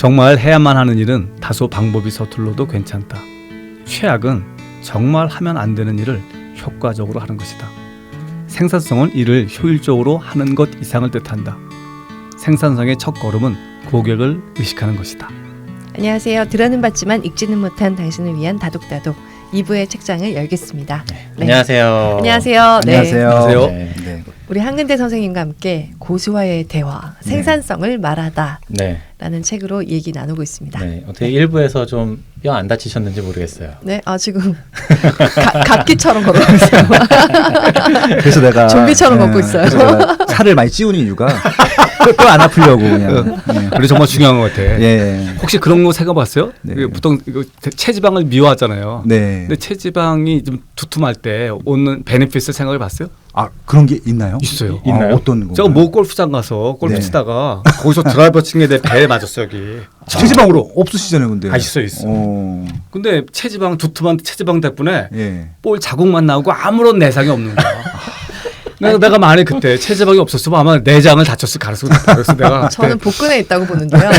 정말 해야만 하는 일은 다소 방법이 서툴러도 괜찮다. 최악은 정말 하면 안 되는 일을 효과적으로 하는 것이다. 생산성은 일을 효율적으로 하는 것 이상을 뜻한다. 생산성의 첫 걸음은 고객을 의식하는 것이다. 안녕하세요. 들어는 봤지만 읽지는 못한 당신을 위한 다독다독 2부의 책장을 열겠습니다. 네. 네. 안녕하세요. 안녕하세요. 네. 안녕하세요. 네. 우리 한근대 선생님과 함께 고수와의 대화, 생산성을 말하다 네. 라는 책으로 얘기 나누고 있습니다. 네. 어떻게 일부에서 좀 뼈 안 다치셨는지 모르겠어요. 네, 지금 각기처럼 걸어가고 있어요. 그래서 내가 좀비처럼 걷고 있어요. 그래서 내가 살을 많이 찌우는 이유가 뼈 안 아프려고 그냥. 그리고 정말 중요한 것 같아. 예. 혹시 그런 거 생각해봤어요? 네. 보통 이거 체지방을 미워하잖아요. 네. 근데 체지방이 좀 두툼할 때 오는 베네핏을 생각해봤어요? 아 그런 게 있나요? 있어요. 있나요? 어떤 거? 제가 모 골프장 가서 골프 네. 치다가 거기서 드라이버 친 게 내 배에 맞았어 여기. 체지방으로 없으시잖아요, 근데. 있어. 어. 근데 체지방 두툼한 체지방 덕분에 예. 볼 자국만 나오고 아무런 내상이 없는 거야. 내가 만약 그때 체지방이 없었으면 아마 내장을 다쳤을 가능성이 높다. 그래서 내가 저는 복근에 있다고 보는데요.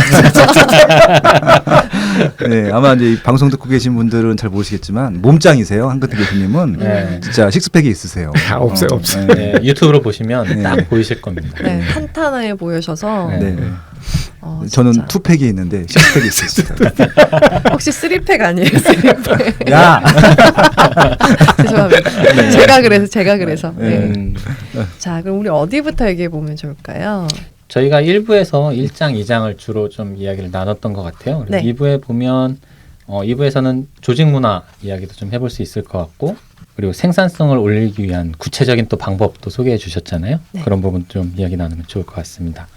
네, 아마 이제 이 방송 듣고 계신 분들은 잘 모르시겠지만 몸짱이세요, 한근태 교수님은. 네. 진짜 식스팩이 있으세요. 없어요. 네. 유튜브로 보시면 네. 딱 보이실 겁니다. 네, 탄탄해 보여셔서 네. 네. 진짜. 저는 투팩이 있는데 식스팩이 있어요. 혹시 3팩 아니에요? 3팩. 야. 죄송합니다. 제가 그래서. 네. 음, 자, 그럼 우리 어디부터 얘기해 보면 좋을까요? 저희가 1부에서 1장, 2장을 주로 좀 이야기를 나눴던 것 같아요. 그래서 네. 2부에 보면 2부에서는 조직 문화 이야기도 좀 해볼 수 있을 것 같고, 그리고 생산성을 올리기 위한 구체적인 또 방법도 소개해 주셨잖아요. 네. 그런 부분 좀 이야기 나누면 좋을 것 같습니다.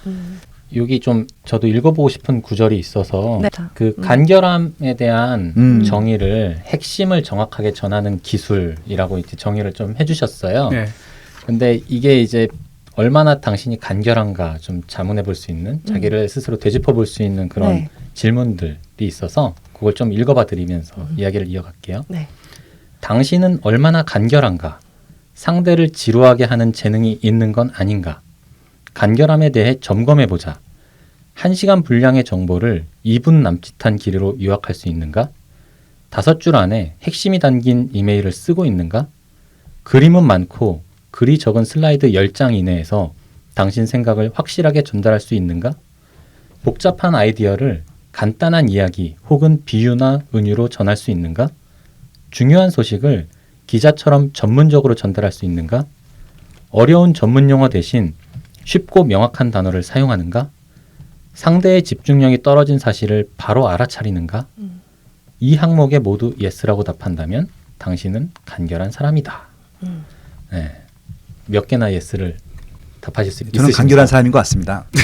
여기 좀 저도 읽어보고 싶은 구절이 있어서 네. 그 간결함에 대한 음. 정의를 핵심을 정확하게 전하는 기술이라고 이제 정의를 좀 해주셨어요. 네. 근데 이게 이제 얼마나 당신이 간결한가 좀 자문해 볼 수 있는, 자기를 스스로 되짚어 볼 수 있는 그런 네. 질문들이 있어서 그걸 좀 읽어봐 드리면서 이야기를 이어갈게요. 네. 당신은 얼마나 간결한가? 상대를 지루하게 하는 재능이 있는 건 아닌가? 간결함에 대해 점검해 보자. 1시간 분량의 정보를 2분 남짓한 길이로 요약할 수 있는가? 5줄 안에 핵심이 담긴 이메일을 쓰고 있는가? 그림은 많고 글이 적은 슬라이드 10장 이내에서 당신 생각을 확실하게 전달할 수 있는가? 복잡한 아이디어를 간단한 이야기 혹은 비유나 은유로 전할 수 있는가? 중요한 소식을 기자처럼 전문적으로 전달할 수 있는가? 어려운 전문 용어 대신 쉽고 명확한 단어를 사용하는가? 상대의 집중력이 떨어진 사실을 바로 알아차리는가? 이 항목에 모두 예스라고 답한다면 당신은 간결한 사람이다. 네. 몇 개나 예스를 답하실 수 있으십니까? 저는 간결한 사람인 것 같습니다. 네.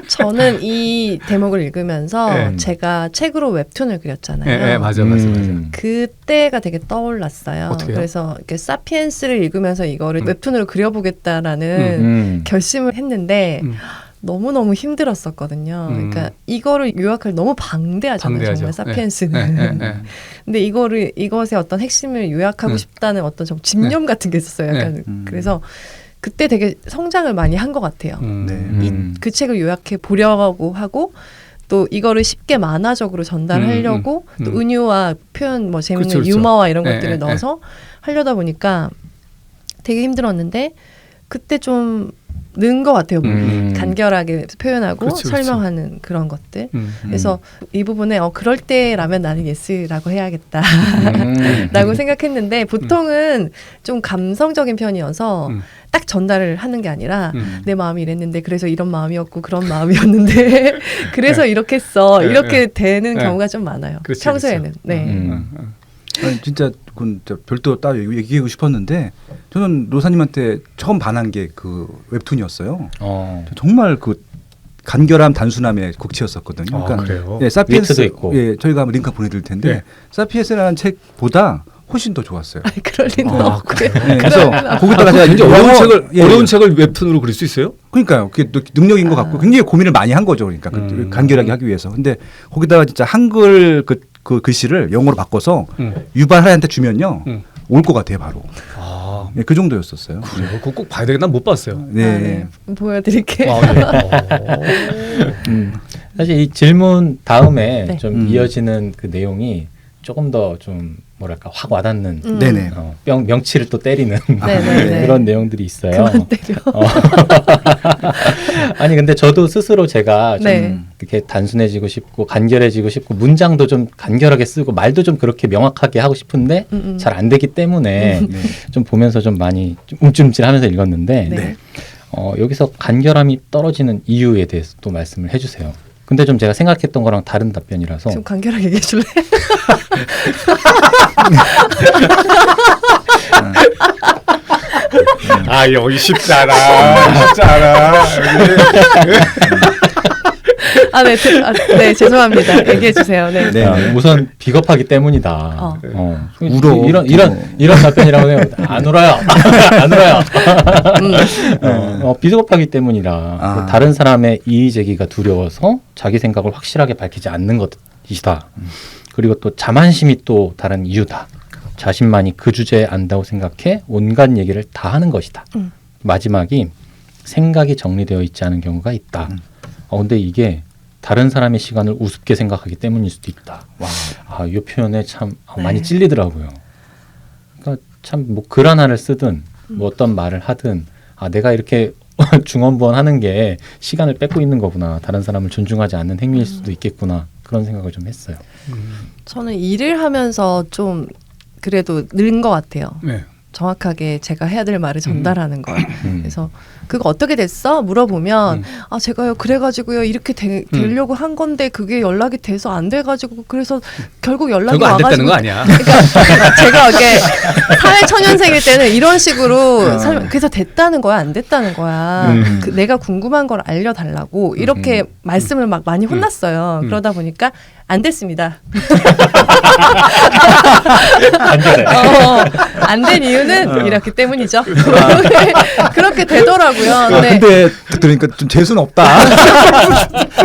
저는 이 대목을 읽으면서 네. 제가 책으로 웹툰을 그렸잖아요. 네, 맞아. 그때가 되게 떠올랐어요. 어떻게요? 그래서 이렇게 사피엔스를 읽으면서 이거를 웹툰으로 그려보겠다라는 음. 결심을 했는데 너무너무 힘들었었거든요. 그러니까 이거를 요약할 너무 방대하잖아요. 방대하죠. 정말 사피엔스는. 네. 근데 이것의 어떤 핵심을 요약하고 싶다는 어떤 좀 집념 같은 게 있었어요. 약간 그래서 그때 되게 성장을 많이 한 것 같아요. 네. 그 책을 요약해 보려고 하고 또 이거를 쉽게 만화적으로 전달하려고 또 은유와 표현 뭐 재밌는 그렇죠. 유머와 이런 네, 것들을 네, 넣어서 하려다 보니까 되게 힘들었는데 그때 좀 는 것 같아요. 간결하게 표현하고 그렇지. 설명하는 그런 것들. 그래서 이 부분에 그럴 때라면 나는 예스라고 해야겠다 라고 생각했는데 보통은 좀 감성적인 편이어서 딱 전달을 하는 게 아니라 내 마음이 이랬는데 그래서 이런 마음이었고 그런 마음이었는데 그래서 이렇게 했어. 이렇게 되는 경우가 좀 많아요. 그렇지, 평소에는. 그렇죠. 네. 아니, 진짜 그건 진짜 별도 따로 얘기하고 싶었는데 저는 로사님한테 처음 반한 게 그 웹툰이었어요. 정말 그 간결함 단순함의 극치였었거든요. 그러니까 그래요? 예, 사피엔스 위트도 있고. 예, 저희가 한번 링크 보내드릴 텐데 네. 사피엔스라는 책보다 훨씬 더 좋았어요. 아니, 그럴 리는 없고요. 네, 그래서 거기다가 제가 굉장히 어려운 책을 예, 어려운 책을 웹툰으로 그릴 수 있어요? 그러니까요. 그게 또 능력인 것 같고 굉장히 고민을 많이 한 거죠. 그러니까 간결하게 하기 위해서. 근데 거기다가 진짜 한글 그 글씨를 영어로 바꿔서 유발하한테 주면요 올 것 같아요 바로. 정도예요? 네, 그 정도였었어요. 그래요? 그거 꼭 봐야 되겠나? 못 봤어요. 네. 보여드릴게요. 사실 이 질문 다음에 네. 좀 이어지는 그 내용이 조금 더 좀 뭐랄까 확 와닿는 네네. 명치를 또 때리는 네네네. 그런 내용들이 있어요. 그만 때려. 아니 근데 저도 스스로 제가 좀 네. 이렇게 단순해지고 싶고 간결해지고 싶고 문장도 좀 간결하게 쓰고 말도 좀 그렇게 명확하게 하고 싶은데 잘 안 되기 때문에 네. 좀 보면서 좀 많이 좀 움찔움찔하면서 읽었는데 네. 여기서 간결함이 떨어지는 이유에 대해서 또 말씀을 해주세요. 근데 좀 제가 생각했던 거랑 다른 답변이라서 좀 간결하게 얘기해 줄래? 아 여기 쉽지 않아. 쉽지 않아. 네, 죄송합니다. 얘기해 주세요. 네. 네. 우선 비겁하기 때문이다. 울어. 이런 답변이라고 해요. 안 울어요. 안 울어요. 비겁하기 때문이라 다른 사람의 이의 제기가 두려워서 자기 생각을 확실하게 밝히지 않는 것이다. 그리고 또 자만심이 또 다른 이유다. 자신만이 그 주제에 안다고 생각해 온갖 얘기를 다 하는 것이다. 마지막이 생각이 정리되어 있지 않은 경우가 있다. 근데 이게 다른 사람의 시간을 우습게 생각하기 때문일 수도 있다. 이 표현에 참 많이 찔리더라고요. 그러니까 참 뭐 글 하나를 쓰든 뭐 어떤 말을 하든 내가 이렇게 중언부언하는 게 시간을 뺏고 있는 거구나. 다른 사람을 존중하지 않는 행위일 수도 있겠구나. 그런 생각을 좀 했어요. 저는 일을 하면서 좀 그래도 늘은 것 같아요. 네. 정확하게 제가 해야 될 말을 전달하는 걸. 그래서 그거 어떻게 됐어? 물어보면 제가요 그래가지고요 이렇게 되려고 한 건데 그게 연락이 돼서 안 돼가지고 그래서 결국 연락이 결국 안 와가지고 됐다는 거 아니야? 그러니까 제가 이게 사회초년생일 때는 이런 식으로 그래서 됐다는 거야 안 됐다는 거야 내가 궁금한 걸 알려달라고 이렇게 말씀을 막 많이 혼났어요. 그러다 보니까 안 됐습니다. 안 된 이유는 이렇기 때문이죠. 그렇게 되더라고요. 근데 들으니까 좀 재수는 없다.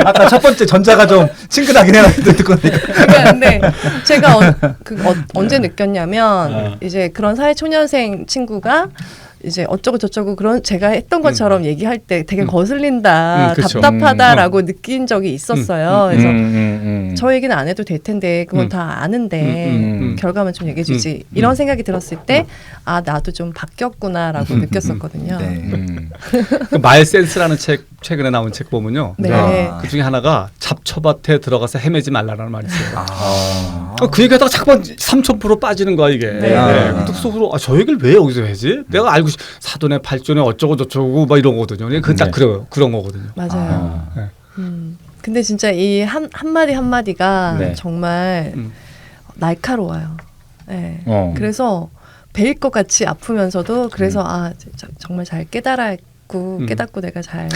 아까 첫 번째 전자가 좀 친근하긴 해요. 듣고 그러니까 근데 제가 언제 느꼈냐면 이제 그런 사회초년생 친구가 이제 어쩌고 저쩌고 그런 제가 했던 것처럼 얘기할 때 되게 거슬린다, 그렇죠. 답답하다라고 느낀 적이 있었어요. 그래서 저 얘기는 안 해도 될 텐데 그건 다 아는데 결과만 좀 얘기해주지 이런 생각이 들었을 때 나도 좀 바뀌었구나라고 느꼈었거든요. 그 말 센스라는 책 최근에 나온 책 보면요. 네. 그 중에 하나가 잡초밭에 들어가서 헤매지 말라는 말이 있어요. 그 얘기하다가 잠깐만 3,000% 빠지는 거야 이게. 네. 그 속으로 저 얘기를 왜 여기서 하지? 내가 알고 사돈의 발전에 어쩌고 저쩌고 막 이런 거거든요. 그건 딱 그런 거거든요. 맞아요. 근데 진짜 이 한마디 한마디가 네. 정말 날카로워요. 네. 그래서 베일 것 같이 아프면서도 그래서 정말 잘 깨닫고 내가 잘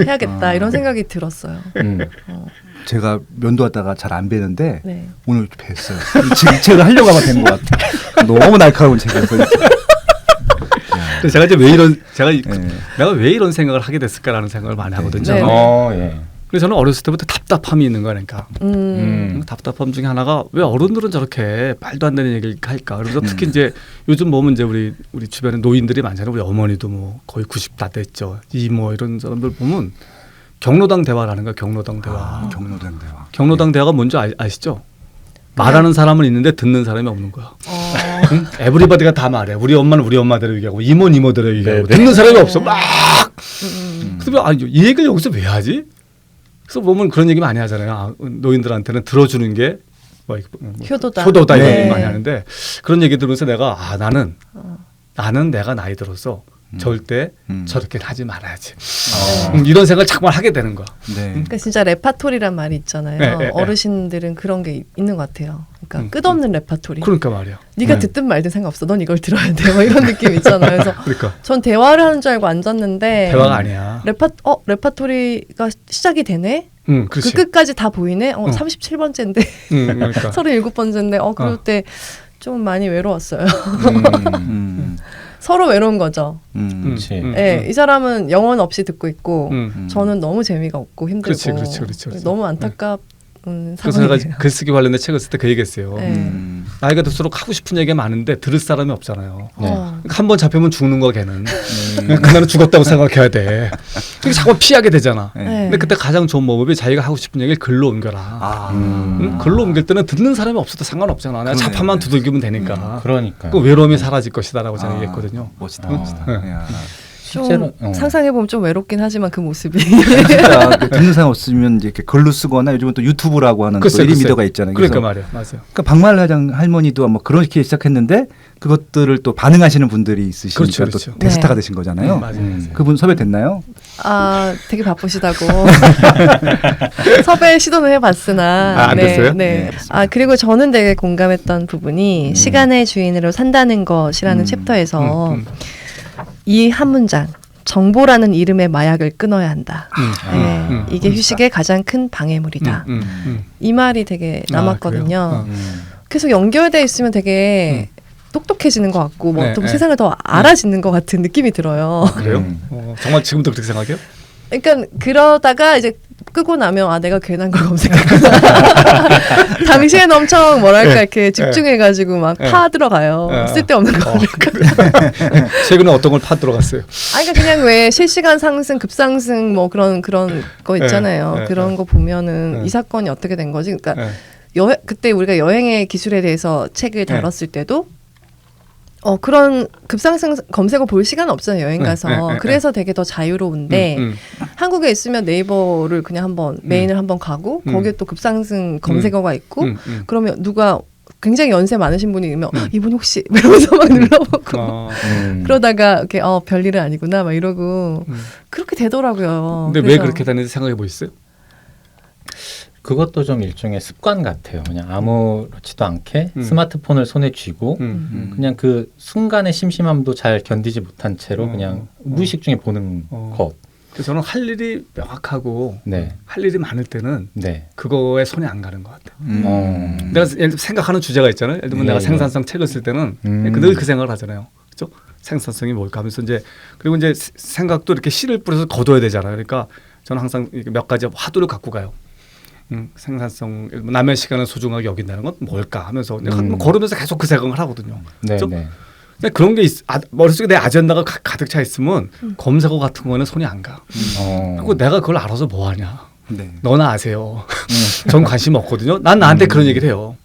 해야겠다 이런 생각이 들었어요. 제가 면도하다가 잘 안 베는데 네. 오늘 뵀어요. 지금 책을 하려고 하면 된 것 같아. 너무 날카로운 책이었어요. 그래서 제가 이제 내가 왜 이런 생각을 하게 됐을까라는 생각을 많이 하거든요. 네. 그래서 저는 어렸을 때부터 답답함이 있는 거니까. 답답함 중에 하나가 왜 어른들은 저렇게 말도 안 되는 얘기를 할까. 그래서 특히 이제 요즘 보면 이제 우리 주변에 노인들이 많잖아요. 우리 어머니도 뭐 거의 90 다 됐죠. 이모 이런 사람들 보면 경로당 대화라는 거야. 경로당 대화. 경로당 대화. 경로당 대화가 뭔지 아시죠? 말하는 사람은 있는데 듣는 사람이 없는 거야. 에브리바디가 다 말해. 우리 엄마는 우리 엄마대로 얘기하고 이모는 이모대로 얘기하고 듣는 사람이 없어. 막. 그래서 이 얘기를 여기서 왜 하지? 그래서 보면 그런 얘기 많이 하잖아요. 노인들한테는 들어주는 게 효도다. 이런 얘기 많이 하는데 그런 얘기 들으면서 내가 나는 내가 나이 들어서 절대 저렇게 하지 말아야지. 이런 생각을 자꾸만 하게 되는 거야. 네. 그러니까 진짜 레파토리란 말이 있잖아요. 네. 어르신들은 그런 게 있는 것 같아요. 그러니까 끝없는 레파토리. 그러니까 말이야. 네가 듣든 말든 상관없어. 넌 이걸 들어야 돼. 뭐 이런 느낌 있잖아요. 그래서 그러니까. 전 대화를 하는 줄 알고 앉았는데 대화가 아니야. 레파토리가 시작이 되네. 그렇지. 그 끝까지 다 보이네. 37번째인데. 그러니까. 37번째인데 그럴 때 좀 많이 외로웠어요. 서로 외로운 거죠. 그렇지. 네, 이 사람은 영혼 없이 듣고 있고 저는 너무 재미가 없고 힘들고 그렇지. 너무 안타깝고 그래서 상황이에요. 제가 글쓰기 관련된 책을 쓸 때 그 얘기했어요. 네. 나이가 들수록 하고 싶은 얘기가 많은데 들을 사람이 없잖아요. 어. 한 번 잡히면 죽는 거 걔는. 그날은 죽었다고 생각해야 돼. 그게 자꾸 피하게 되잖아. 네. 네. 근데 그때 가장 좋은 방법이 자기가 하고 싶은 얘기를 글로 옮겨라. 글로 옮길 때는 듣는 사람이 없어도 상관없잖아. 내가 그러네. 자판만 두들기면 되니까. 그러니까 그 외로움이 사라질 것이다라고 저는 얘기했거든요. 멋지다. 멋지다. 야. 실제로 좀 상상해보면 좀 외롭긴 하지만 그 모습이 진짜 그 듣는 사람 없으면 이제 이렇게 글로 쓰거나 요즘은 또 유튜브라고 하는 또 글쎄, 1인 글쎄. 미디어가 있잖아요. 그러니까 말이야, 맞아요. 그러니까 박마을 회장 할머니도 뭐 그렇게 시작했는데 그것들을 또 반응하시는 분들이 있으시니까 그렇죠, 또 그렇죠. 대스타가 네. 되신 거잖아요. 맞아요. 그분 섭외됐나요? 아 되게 바쁘시다고 섭외 시도는 해봤으나 안 됐어요? 네. 네, 아 그리고 저는 되게 공감했던 부분이 시간의 주인으로 산다는 것이라는 챕터에서 이 한 문장 정보라는 이름의 마약을 끊어야 한다. 네, 이게 휴식의 가장 큰 방해물이다. 이 말이 되게 남았거든요. 계속 연결돼 있으면 되게 똑똑해지는 것 같고 뭐 네, 또 네. 세상을 더 알아지는 것 같은 느낌이 들어요. 그래요? 정말 지금도 그렇게 생각해요? 그러니까 그러다가 이제 끄고 나면 아 내가 괜한 걸 검색했구나. 당시에는 엄청 뭐랄까 이렇게 집중해가지고 막 파 들어가요. 쓸데없는 거. 최근에 어떤 걸 파 들어갔어요? 아 그러니까 그냥 왜 실시간 상승, 급상승 뭐 그런 거 있잖아요. 네, 그런 거 보면은 이 사건이 어떻게 된 거지? 그러니까 네. 그때 우리가 여행의 기술에 대해서 책을 다뤘을 때도 그런 급상승 검색어 볼 시간 없잖아요. 여행 가서. 그래서 되게 더 자유로운데 한국에 있으면 네이버를 그냥 한번 메인을 한번 가고 거기에 또 급상승 검색어가 있고 그러면 누가 굉장히 연세 많으신 분이 있으면 이분 혹시 이러면서 막 눌러보고 그러다가 이렇게 별일은 아니구나 막 이러고 그렇게 되더라고요. 근데 왜 그렇게 되는지 생각해 보셨어요? 그것도 좀 일종의 습관 같아요. 그냥 아무렇지도 않게 스마트폰을 손에 쥐고 그냥 그 순간의 심심함도 잘 견디지 못한 채로 그냥 무의식 중에 보는 것. 그래서 저는 할 일이 명확하고 네. 할 일이 많을 때는 네. 그거에 손이 안 가는 것 같아요. 내가 예를 들어 생각하는 주제가 있잖아요. 예를 들면 예, 내가 예. 생산성 책을 쓸 때는 늘 그 생각을 하잖아요. 그렇죠? 생산성이 뭘까 하면서 이제 그리고 이제 생각도 이렇게 씨를 뿌려서 거둬야 되잖아요. 그러니까 저는 항상 이렇게 몇 가지 화두를 갖고 가요. 생산성, 남의 시간을 소중하게 여긴다는 건 뭘까 하면서 내가 걸으면서 계속 그 생각을 하거든요. 네, 그렇죠? 네. 근데 그런 게 머릿속에 내 아젠다가 가득 차 있으면 검색어 같은 거는 손이 안 가. 그리고 내가 그걸 알아서 뭐 하냐. 네. 너나 아세요. 전 관심 없거든요. 난 나한테 그런 얘기를 해요.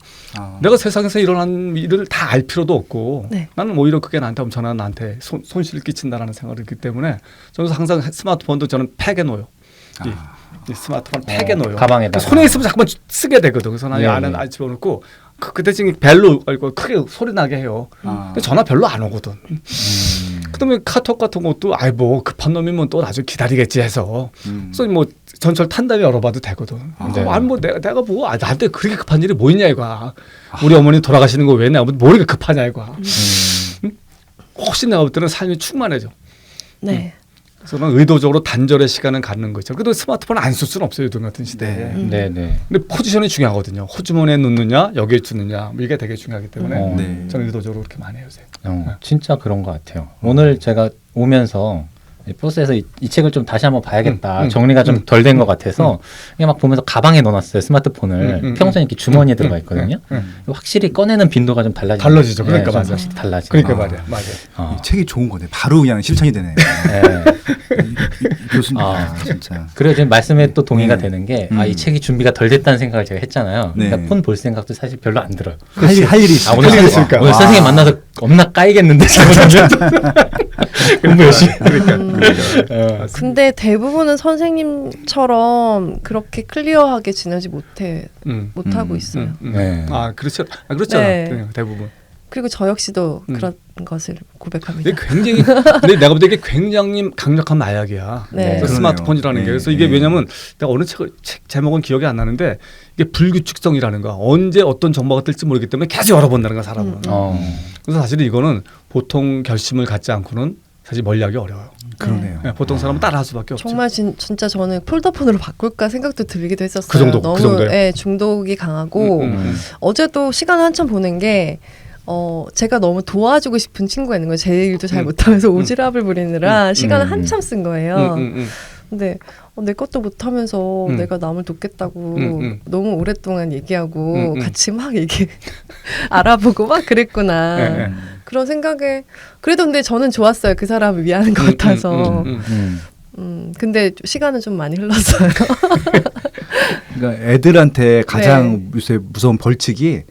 내가 세상에서 일어난 일을 다 알 필요도 없고 네. 나는 오히려 그게 엄청난 나한테 손실을 끼친다라는 생각을 했기 때문에 저는 항상 스마트폰도 저는 팩에 놓여요. 이 스마트폰 팩에 놓여요. 가방에다가. 손에 있으면 자꾸만 쓰게 되거든. 그래서 난 안에 집어넣고 그때 지금 벨로 크게 소리 나게 해요. 근데 전화 별로 안 오거든. 그다음에 카톡 같은 것도 뭐 급한 놈이면 또 나중에 기다리겠지 해서 그래서 뭐 전철 탄 다음에 열어봐도 되거든. 네. 아니 뭐 내가 보고 나한테 그렇게 급한 일이 뭐 있냐 이거야. 우리 어머니 돌아가시는 거 왜 내가 뭐 이렇게 급하냐 이거야. 훨씬 내가 볼 때는 삶이 충만해져. 네. 그래서 난 의도적으로 단절의 시간을 갖는 거죠. 그래도 스마트폰을 안 쓸 수는 없어요. 요즘 같은 시대에. 네, 네. 근데 포지션이 중요하거든요. 호주머니에 넣느냐 여기에 두느냐 뭐 이게 되게 중요하기 때문에 네. 저는 의도적으로 그렇게 많이 해요. 요새. 진짜 그런 것 같아요. 오늘 제가 오면서 버스에서 이 책을 좀 다시 한번 봐야겠다. 정리가 좀 덜 된 것 같아서 그냥 막 보면서 가방에 넣어놨어요. 스마트폰을. 평소에 이렇게 주머니에 들어가 있거든요. 확실히 꺼내는 빈도가 좀 달라지죠. 그러니까 좀 맞아. 확실히 달라지죠. 그러니까 말이야. 맞아요. 이 책이 좋은 거네. 바로 그냥 실천이 되네. 네. 교수님 진짜. 그리고 지금 말씀에 또 동의가 되는 게 이 책이 준비가 덜 됐다는 생각을 제가 했잖아요. 네. 그러니까 폰 볼 생각도 사실 별로 안 들어요. 할 일이 있어. 오늘 오늘 선생님 만나서 겁나 까이겠는데 잘못하면 공부 열심히. 근데 대부분은 선생님처럼 그렇게 클리어하게 지내지 못하고 있어요. 네. 그렇죠. 그렇잖아. 네. 대부분. 그리고 저 역시도 그런 것을 고백합니다. 이게 굉장히 근데 내가 볼 때 이게 굉장히 강력한 마약이야. 네. 그래서 스마트폰이라는 게. 그래서 이게 왜냐면 내가 어느 책 제목은 기억이 안 나는데 이게 불규칙성이라는 거야. 언제 어떤 정보가 뜰지 모르기 때문에 계속 열어본다는 거야 사람은. 그래서 사실 이거는 보통 결심을 갖지 않고는 사실 멀리하기 어려워요. 그러네요. 네, 보통 사람은 따라할 수밖에 없죠. 정말 진짜 저는 폴더폰으로 바꿀까 생각도 들기도 했었어요. 그 정도, 너무 그 정도요? 중독이 강하고 어제도 시간 한참 보는 게 제가 너무 도와주고 싶은 친구가 있는 거예요. 제 일도 잘 못하면서 오지랖을 부리느라 시간을 한참 쓴 거예요. 근데 내 것도 못하면서 내가 남을 돕겠다고 너무 오랫동안 얘기하고 같이 막 얘기 알아보고 막 그랬구나. 그런 생각에 그래도 근데 저는 좋았어요. 그 사람을 위하는 것 같아서. 근데 시간은 좀 많이 흘렀어요. 그러니까 애들한테 가장 요새 무서운 벌칙이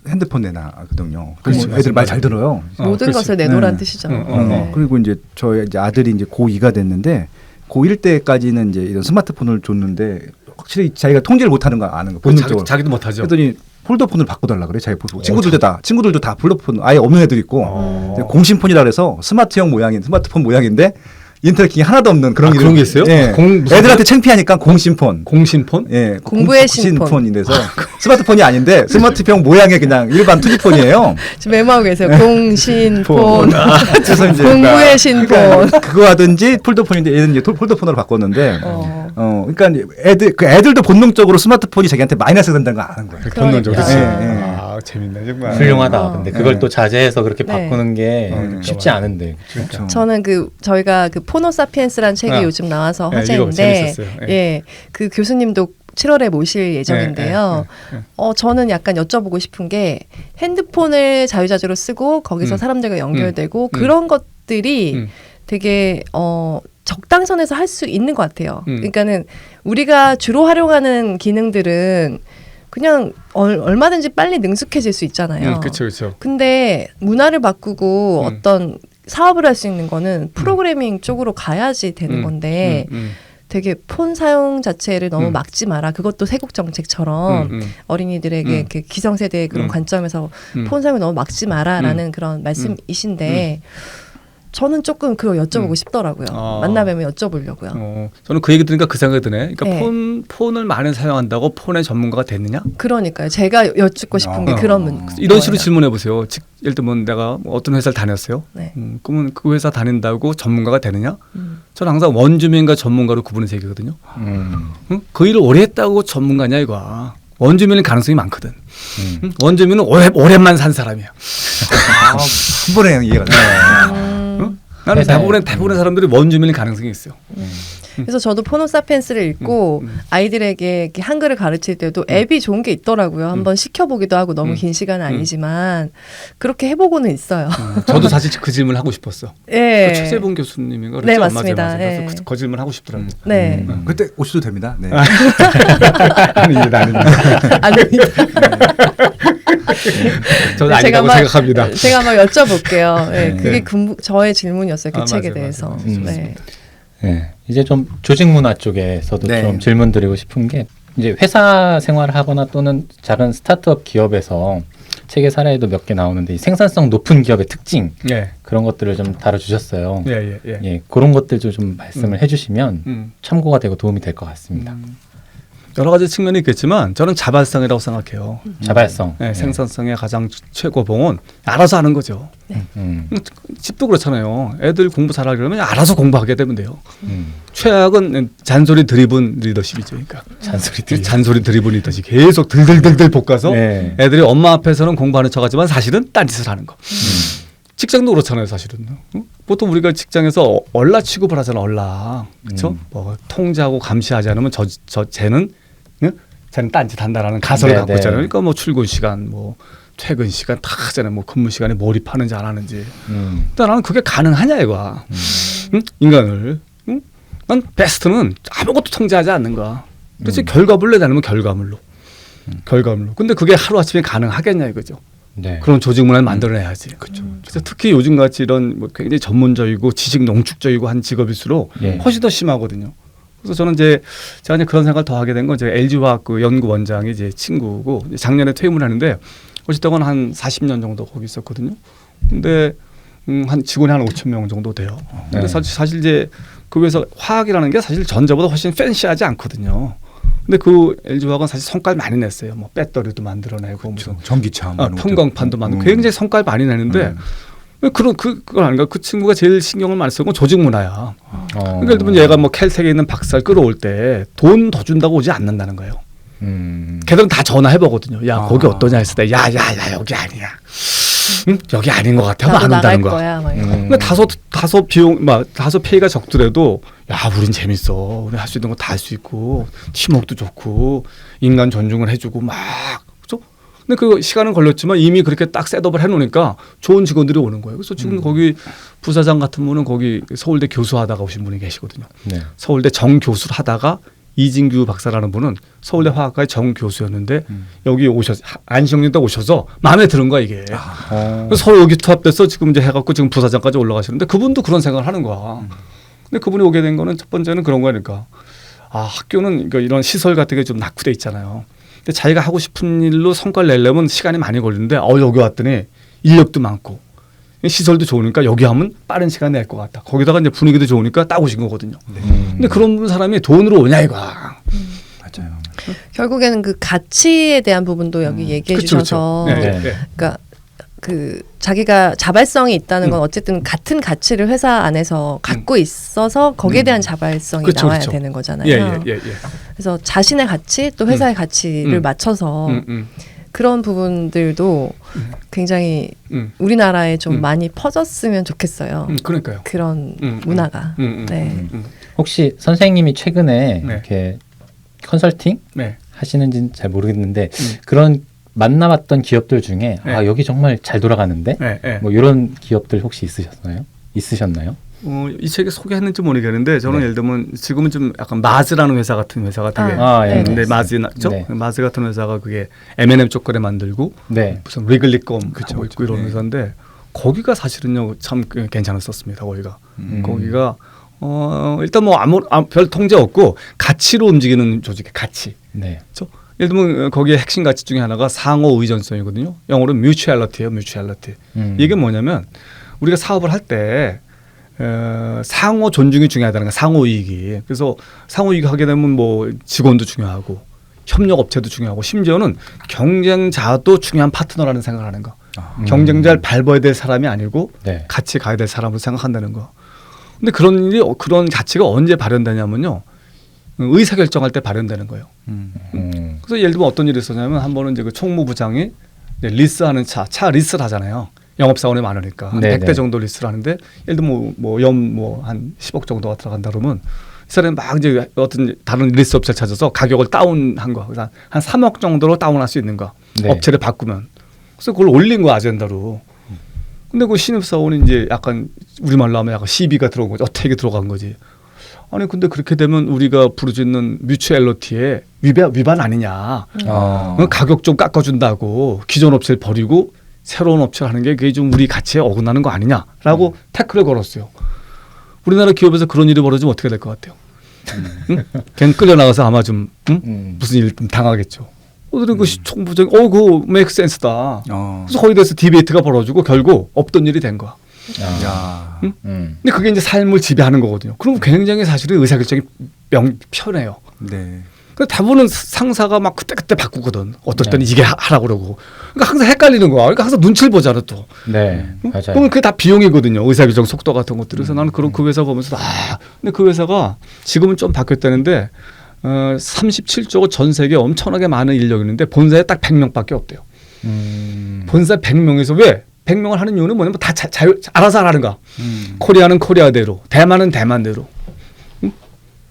핸드폰 내놔거든요. 그렇죠. 애들 말 잘 들어요. 모든 것을 내놓으라는 뜻이죠. 네. 그리고 이제 저희 이제 아들이 이제 고2가 됐는데 고1 때까지는 이제 이런 스마트폰을 줬는데 확실히 자기가 통제를 못하는 거 아는 거 본능적으로. 자기도 못하죠. 그랬더니 폴더폰을 바꿔달라 그래. 자기 친구들도 다 폴더폰 아예 없는 애들 있고 공신폰이라 그래서 스마트형 모양인 스마트폰 모양인데 인터넷 기기 하나도 없는 그런 그런 게 있어요? 예. 애들한테 창피하니까 공신폰. 공신폰? 예. 공부의 신폰. 신폰인데서 스마트폰이 아닌데 스마트폰 모양의 그냥 일반 투지폰이에요. 지금 메모하고 계세요. 공신폰. 그래서 이제 공부의 신폰. 그거 하든지 폴더폰인데 얘는 이제 폴더폰으로 바꿨는데 그러니까 애들도 본능적으로 스마트폰이 자기한테 마이너스가 된다는 걸 아는 거예요. 본능적으로. 그러니까. 재밌네 정말. 훌륭하다. 근데 그걸 또 자제해서 그렇게 바꾸는 게 쉽지 않은데. 그렇죠. 저는 저희가 포노사피엔스라는 책이 요즘 나와서 화제인데, 그 교수님도 7월에 모실 예정인데요. 저는 약간 여쭤보고 싶은 게 핸드폰을 자유자재로 쓰고 거기서 사람들과 연결되고 그런 것들이 되게 적당선에서 할 수 있는 것 같아요. 그러니까는 우리가 주로 활용하는 기능들은 그냥 얼마든지 빨리 능숙해질 수 있잖아요. 그렇죠. 근데 문화를 바꾸고 어떤 사업을 할 수 있는 거는 프로그래밍 쪽으로 가야지 되는 건데 되게 폰 사용 자체를 너무 막지 마라. 그것도 세국 정책처럼 어린이들에게 이렇게 기성세대의 그런 관점에서 폰 사용을 너무 막지 마라라는 그런 말씀이신데 저는 조금 그거 여쭤보고 싶더라고요. 만나뵈면 여쭤보려고요. 저는 그 얘기 들으니까 그 생각이 드네. 그러니까 네. 폰을 많이 사용한다고 폰의 전문가가 됐느냐? 그러니까요. 제가 여쭙고 싶은 게 그런 이런 식으로 거예요. 질문해 보세요. 예를 들면 내가 어떤 회사를 다녔어요. 네. 그러면 그 회사 다닌다고 전문가가 되느냐? 저는 항상 원주민과 전문가로 구분해서 얘기하거든요. 그 일을 오래 했다고 전문가냐 이거야. 원주민은 가능성이 많거든. 원주민은 오랜만 산 사람이야. 한 번에 이해가 돼요. 나는 대부분의 사람들이 원주민일 가능성이 있어요. 그래서 저도 포노사피엔스를 읽고 아이들에게 이렇게 한글을 가르칠 때도 앱이 좋은 게 있더라고요. 한번 시켜보기도 하고 너무 긴 시간은 아니지만 그렇게 해보고는 있어요. 저도 사실 그 질문 하고 싶었어. 예. 그 최세봉 교수님인가? 네, 맞습니다. 맞아요. 예. 그래서 그 질문 하고 싶더라고요. 네. 그때 오셔도 됩니다. 네. 아닙니다. 아닙니다. 저는 아니라고 생각합니다. 제가 한번 여쭤볼게요. 네, 그게 저의 질문이었어요. 그 책에 대해서. 네. 네. 이제 좀 조직 문화 쪽에서도 좀 질문 드리고 싶은 게 이제 회사 생활을 하거나 또는 다른 스타트업 기업에서 책의 사례도 몇 개 나오는데 이 생산성 높은 기업의 특징 그런 것들을 좀 다뤄주셨어요. 예, 그런 것들도 좀 말씀을 해주시면 참고가 되고 도움이 될 것 같습니다. 여러 가지 측면이 있겠지만 저는 자발성이라고 생각해요. 자발성. 네, 생산성의 가장 최고봉은 알아서 하는 거죠. 집도 그렇잖아요. 애들 공부 잘하려면 알아서 공부하게 되면 돼요. 최악은 잔소리 드리븐 리더십이죠. 그러니까 잔소리 드리븐 리더십 계속 들들들들 볶아서 애들이 엄마 앞에서는 공부하는 척하지만 사실은 딴짓을 하는 거. 직장도 그렇잖아요, 사실은. 보통 우리가 직장에서 얼라 취급을 하잖아, 얼라. 그렇죠? 뭐 통제하고 감시하지 않으면 쟤는 딴짓한다라는 가설을 갖고 있잖아요. 그러니까 뭐 출근 시간, 뭐 퇴근 시간 다 하잖아요. 뭐 근무 시간에 몰입하는지 안 하는지. 근데 나는 그게 가능하냐 이거야. 인간을. 난 베스트는 아무것도 통제하지 않는 거야. 그래서 결과물로 내놓으면 결과물로. 근데 그게 하루아침에 가능하겠냐 이거죠. 그런 조직 문화를 만들어내야지. 그렇죠. 그래서 특히 요즘 같이 이런 뭐 굉장히 전문적이고 지식 농축적이고 한 직업일수록 훨씬 더 심하거든요. 그래서 저는 제가 이제 그런 생각을 더 하게 된 건 제가 LG화학 그 연구원장이 제 친구고 작년에 퇴임을 하는데 어쨌든 한 40년 정도 거기 있었거든요. 근데 한 직원이 한 5천 명 정도 돼요. 근데 사실 이제 그 회사 화학이라는 게 사실 전자보다 훨씬 팬시하지 않거든요. 근데 그 LG화학은 사실 성과를 많이 냈어요. 뭐 배터리도 만들어내고 무슨 전기차, 편광판도 만들고 굉장히 성과를 많이 내는데 그건 아닌가? 그 친구가 제일 신경을 많이 쓰는 건 조직 문화야. 그러니까 예를 들면 얘가 뭐 캘텍에 있는 박사를 끌어올 때 돈 더 준다고 오지 않는다는 거예요. 걔들은 다 전화해 보거든요. 야 거기 어떠냐 했을 때 야야 여기 아니야. 여기 아닌 것 같아. 나도 안 나갈 한다는 거야. 거야. 막 이런. 근데 다소 비용 다소 피해가 적더라도 야 우린 재밌어. 우리 할 수 있는 거 다 할 수 있고 팀워크도 좋고 인간 존중을 해주고 막 그렇죠? 근데 그 시간은 걸렸지만 이미 그렇게 딱 셋업을 해놓으니까 좋은 직원들이 오는 거예요. 그래서 지금 거기 부사장 같은 분은 거기 서울대 교수하다가 오신 분이 계시거든요. 네. 서울대 정교수를 하다가 이진규 박사라는 분은 서울대 화학과의 정교수였는데 여기 안시영님도 오셔서 마음에 드는 거야 이게. 그래서 서로 여기 투합돼서 지금 이제 해갖고 지금 부사장까지 올라가시는데 그분도 그런 생각을 하는 거야. 근데 그분이 오게 된 거는 첫 번째는 그런 거니까 학교는 그러니까 이런 시설 같은 게 좀 낙후돼 있잖아요. 근데 자기가 하고 싶은 일로 성과를 내려면 시간이 많이 걸리는데 여기 왔더니 인력도 많고 시설도 좋으니까 여기 하면 빠른 시간 낼 것 같다. 거기다가 이제 분위기도 좋으니까 딱 오신 거거든요. 근데 그런 사람이 돈으로 오냐 이거야. 맞아요. 결국에는 그 가치에 대한 부분도 여기 얘기해 그쵸, 주셔서 그쵸. 네, 네. 네. 그러니까 그 자기가 자발성이 있다는 건 어쨌든 같은 가치를 회사 안에서 갖고 있어서 거기에 대한 자발성이 그쵸, 나와야 그쵸. 되는 거잖아요. 예. 그래서 자신의 가치 또 회사의 가치를 맞춰서 그런 부분들도 굉장히 우리나라에 좀 많이 퍼졌으면 좋겠어요. 그러니까요. 그런 문화가. 네. 혹시 선생님이 최근에 네. 이렇게 컨설팅 네. 하시는지는 잘 모르겠는데 그런 만나봤던 기업들 중에 네. 여기 정말 잘 돌아가는데 네. 뭐 이런 기업들 혹시 있으셨나요? 이 책에 소개했는지 모르겠는데 저는 네. 예를 들면 지금은 좀 약간 마즈라는 회사 같은 회사가 되게 예. 있는데 마즈죠? 네. 마즈 같은 회사가 그게 M&M 초콜릿 만들고 네. 무슨 리글리 껌 하고 있고 이런 네. 회사인데 거기가 사실은요 참 괜찮았었습니다. 거기가 일단 뭐 별 통제 없고 가치로 움직이는 조직의 가치. 네. 그렇죠? 예를 들면 거기에 핵심 가치 중에 하나가 상호 의존성이거든요. 영어로 뮤추얼리티예요. 뮤추얼리티. 이게 뭐냐면 우리가 사업을 할 때 상호 존중이 중요하다는 거야. 상호 이익이. 그래서 상호 이익 하게 되면 뭐 직원도 중요하고 협력 업체도 중요하고 심지어는 경쟁자도 중요한 파트너라는 생각을 하는 거. 경쟁자를 밟아야 될 사람이 아니고 네. 같이 가야 될 사람으로 생각한다는 거. 근데 그런 가치가 언제 발현되냐면요. 의사결정할 때 발현되는 거예요. 그래서 예를 들면 어떤 일이 있었냐면 한 번은 이제 그 총무부장이 이제 리스하는 차 리스를 하잖아요. 영업사원이 많으니까 한 100대 정도 리스를 하는데 예를 들면 한 10억 정도가 들어간다 그러면 이 사람이 막 이제 어떤 다른 리스 업체를 찾아서 가격을 다운한 거. 그래서 한 3억 정도로 다운할 수 있는 거. 네. 업체를 바꾸면. 그래서 그걸 올린 거 아젠다로. 근데 그 신입사원이 이제 약간 우리말로 하면 약간 시비가 들어온 거지. 어택이 들어간 거지. 아니 근데 그렇게 되면 우리가 부르짖는 뮤추얼리티에 위반 아니냐. 가격 좀 깎아준다고 기존 업체를 버리고 새로운 업체를 하는 게 그게 좀 우리 가치에 어긋나는 거 아니냐라고 태클을 걸었어요. 우리나라 기업에서 그런 일이 벌어지면 어떻게 될 것 같아요? 응? 그냥 끌려나가서 아마 좀 무슨 일 좀 당하겠죠. 그 총부장이 그거 메이크 센스다. 그래서 거기에 대해서 디베이트가 벌어지고 결국 없던 일이 된 거야. 응? 근데 그게 이제 삶을 지배하는 거거든요. 그럼 굉장히 사실은 의사결정이 편해요. 네. 근데 대부분은 상사가 막 그때 바꾸거든. 어떨 때는 이게 하라고 그러고. 그러니까 항상 헷갈리는 거야. 그러니까 항상 눈치를 보잖아 또. 네. 맞아요. 그러면 그게 다 비용이거든요. 의사결정 속도 같은 것들이. 그래서 나는 그 회사 보면서 근데 그 회사가 지금은 좀 바뀌었다는데 37조고 전 세계에 엄청나게 많은 인력이 있는데 본사에 딱 100명밖에 없대요. 본사 100명에서 왜? 100명을 하는 이유는 뭐냐면 다 알아서 하라는 거야. 코리아는 코리아대로, 대만은 대만대로.